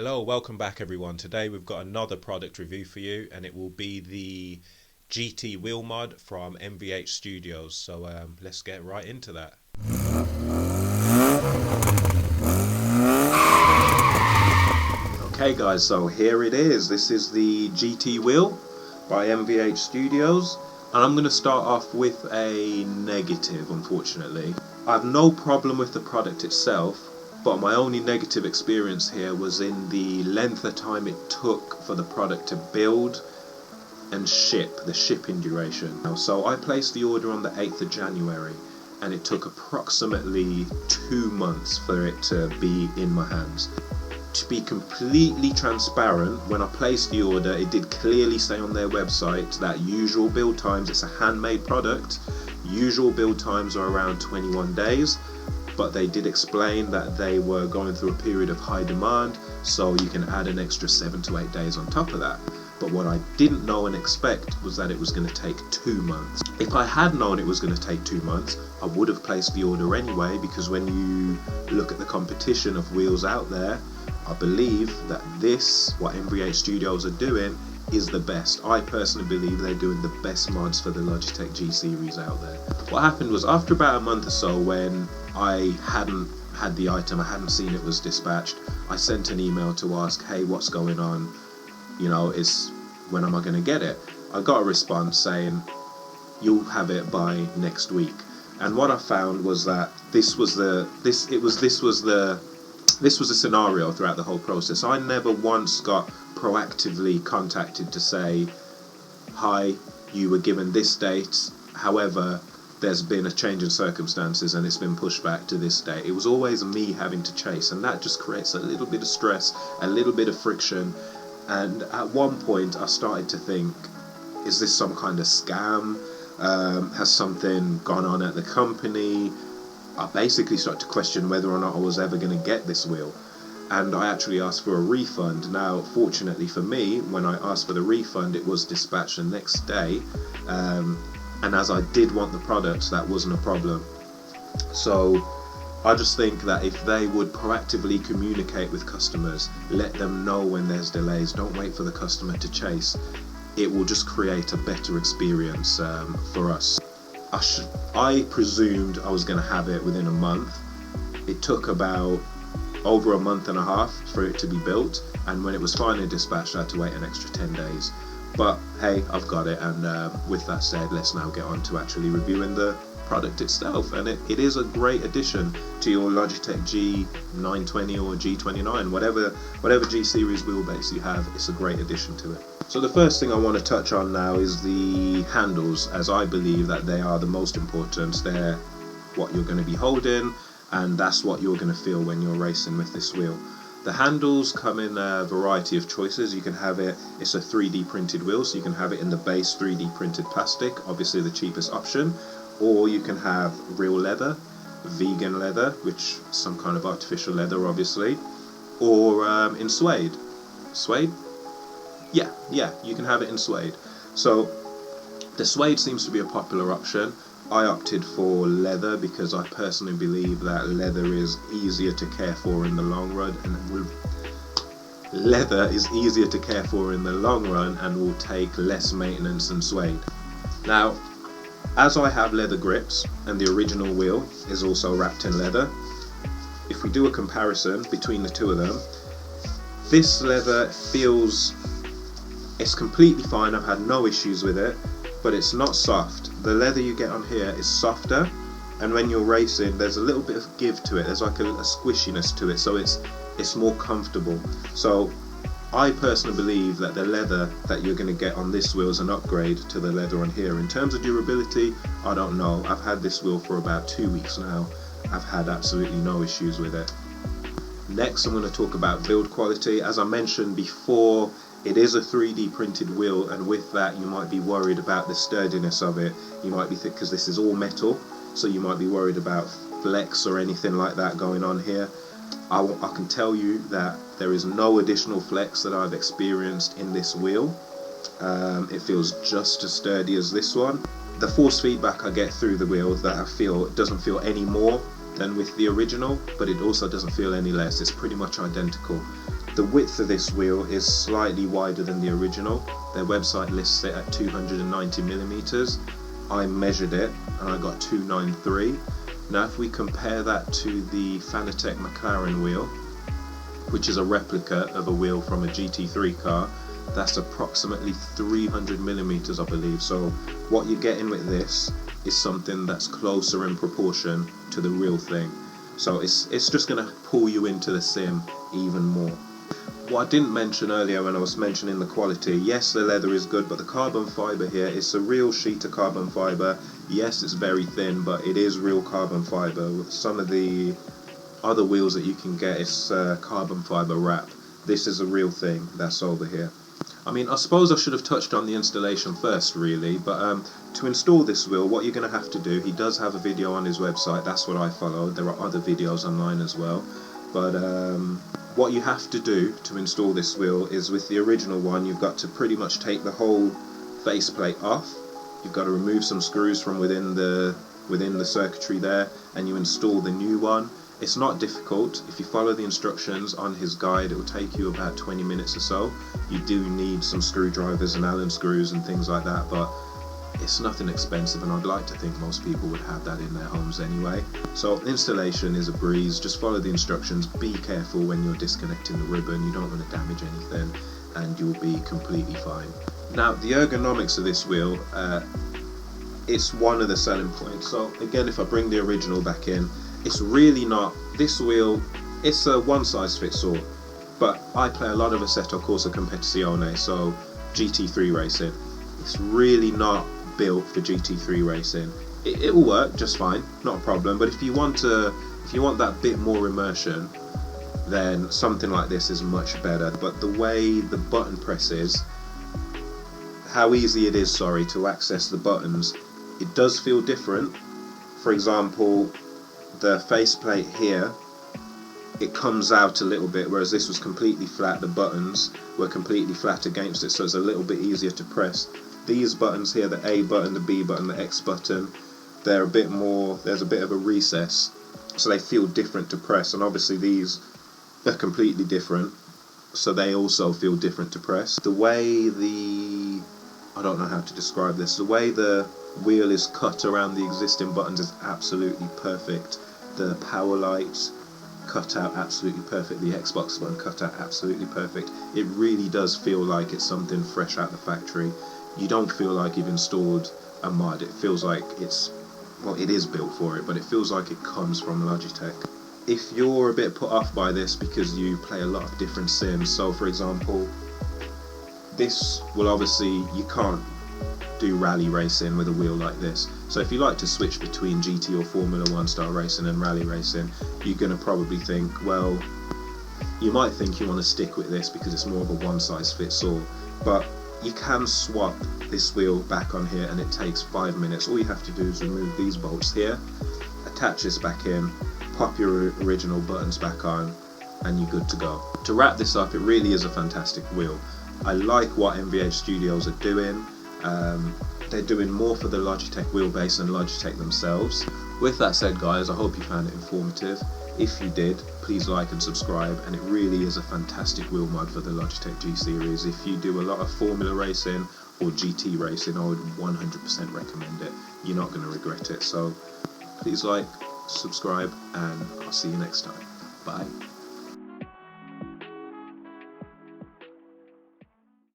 Hello, welcome back everyone. Today we've got another product review for you, and it will be the GT Wheel mod from MVH Studios. So let's get right into that. Okay guys, so here it is. This is the GT Wheel by MVH Studios, and I'm going to start off with a negative, unfortunately. I have no problem with the product itself, but my only negative experience here was in the length of time it took for the product to build and ship, the shipping duration. So I placed the order on the 8th of January, and it took approximately 2 months for it to be in my hands. To be completely transparent, when I placed the order, it did clearly say on their website that usual build times, it's a handmade product, usual build times are around 21 days. But they did explain that they were going through a period of high demand, so you can add an extra 7 to 8 days on top of that. But what I didn't know and expect was that it was going to take 2 months. If I had known it was going to take 2 months, I would have placed the order anyway, because when you look at the competition of wheels out there, I believe that this, what MVH Studios are doing, is the best. I personally believe they're doing the best mods for the Logitech G series out there. What happened was, after about a month or so, when I hadn't had the item, I hadn't seen it was dispatched, I sent an email to ask, hey, what's going on? You know, when am I going to get it? I got a response saying, you'll have it by next week. And what I found was that this was the scenario throughout the whole process. I never once got proactively contacted to say, hi, you were given this date, however there's been a change in circumstances and it's been pushed back to this date. It was always me having to chase, and that just creates a little bit of stress, a little bit of friction. And at one point I started to think, is this some kind of scam? Has something gone on at the company? I basically started to question whether or not I was ever going to get this wheel, and I actually asked for a refund. Now, fortunately for me, when I asked for the refund, it was dispatched the next day, and as I did want the product, that wasn't a problem. So I just think that if they would proactively communicate with customers, let them know when there's delays, don't wait for the customer to chase, it will just create a better experience for us. I presumed I was going to have it within a month. It took about over a month and a half for it to be built, and when it was finally dispatched, I had to wait an extra 10 days. But hey, I've got it, and with that said, let's now get on to actually reviewing the product itself. And it is a great addition to your Logitech G920 or G29, whatever G series wheelbase you have. It's a great addition to it. So the first thing I want to touch on now is the handles, as I believe that they are the most important. They're what you're going to be holding, and that's what you're going to feel when you're racing with this wheel. The handles come in a variety of choices. You can have it's a 3D printed wheel, so you can have it in the base 3D printed plastic, obviously the cheapest option, or you can have real leather, vegan leather, which is some kind of artificial leather obviously, or in suede. Suede? Yeah, you can have it in suede. So the suede seems to be a popular option. I opted for leather because I personally believe that leather is easier to care for in the long run, and leather is easier to care for in the long run and will take less maintenance than suede. Now, as I have leather grips and the original wheel is also wrapped in leather, if we do a comparison between the two of them, this leather feels, it's completely fine, I've had no issues with it, but it's not soft. The leather you get on here is softer, and when you're racing there's a little bit of give to it, there's like a squishiness to it, so it's more comfortable. So I personally believe that the leather that you're going to get on this wheel is an upgrade to the leather on here. In terms of durability, I don't know. I've had this wheel for about 2 weeks now. I've had absolutely no issues with it. Next, I'm going to talk about build quality. As I mentioned before, it is a 3D printed wheel, and with that you might be worried about the sturdiness of it. You might be because this is all metal, so you might be worried about flex or anything like that going on here. I can tell you that there is no additional flex that I've experienced in this wheel. It feels just as sturdy as this one. The force feedback I get through the wheel, that I feel, it doesn't feel any more than with the original, but it also doesn't feel any less. It's pretty much identical. The width of this wheel is slightly wider than the original. Their website lists it at 290 millimeters. I measured it and I got 293. Now if we compare that to the Fanatec McLaren wheel, which is a replica of a wheel from a GT3 car, that's approximately 300 millimeters, I believe. So what you're getting with this is something that's closer in proportion to the real thing. So it's just going to pull you into the sim even more. What I didn't mention earlier when I was mentioning the quality, yes, the leather is good, but the carbon fibre here, it's a real sheet of carbon fibre. Yes, it's very thin, but it is real carbon fibre. Some of the other wheels that you can get is carbon fibre wrap. This is a real thing that's over here. I mean, I suppose I should have touched on the installation first, really, but to install this wheel, what you're going to have to do, he does have a video on his website, that's what I followed. There are other videos online as well, but what you have to do to install this wheel is, with the original one, you've got to pretty much take the whole faceplate off. You've got to remove some screws from within the circuitry there, and you install the new one. It's not difficult. If you follow the instructions on his guide, it will take you about 20 minutes or so. You do need some screwdrivers and Allen screws and things like that, but it's nothing expensive, and I'd like to think most people would have that in their homes anyway. So installation is a breeze. Just follow the instructions. Be careful when you're disconnecting the ribbon. You don't want to damage anything, and you'll be completely fine. Now, the ergonomics of this wheel, it's one of the selling points. So again, if I bring the original back in, it's really not, this wheel, it's a one size fits all, but I play a lot of Assetto Corsa Competizione, so GT3 racing. It's really not built for GT3 racing. It will work just fine, not a problem, but if you want that bit more immersion, then something like this is much better. But the way the button presses, how easy it is, to access the buttons, it does feel different. For example, the faceplate here, it comes out a little bit, whereas this was completely flat. The buttons were completely flat against it, so it's a little bit easier to press. These buttons here, the A button, the B button, the X button, they're a bit more, there's a bit of a recess, so they feel different to press, and obviously these are completely different, so they also feel different to press. The way I don't know how to describe this, the way the wheel is cut around the existing buttons is absolutely perfect. The power lights cut out absolutely perfect, the Xbox button cut out absolutely perfect. It really does feel like it's something fresh out the factory. You don't feel like you've installed a mod. It feels like it's, well, it is built for it, but it feels like it comes from Logitech. If you're a bit put off by this because you play a lot of different sims, so for example, this will obviously, you can't do rally racing with a wheel like this. So if you like to switch between GT or Formula 1 style racing and rally racing, you're going to probably think, well, you might think you want to stick with this because it's more of a one size fits all, but you can swap this wheel back on here and it takes 5 minutes. All you have to do is remove these bolts here, attach this back in, pop your original buttons back on, and you're good to go. To wrap this up, it really is a fantastic wheel. I like what MVH Studios are doing. They're doing more for the Logitech wheelbase than Logitech themselves. With that said, guys, I hope you found it informative. If you did, please like and subscribe, and it really is a fantastic wheel mod for the Logitech G series. If you do a lot of Formula racing or GT racing, I would 100% recommend it. You're not going to regret it. So please like, subscribe, and I'll see you next time. Bye.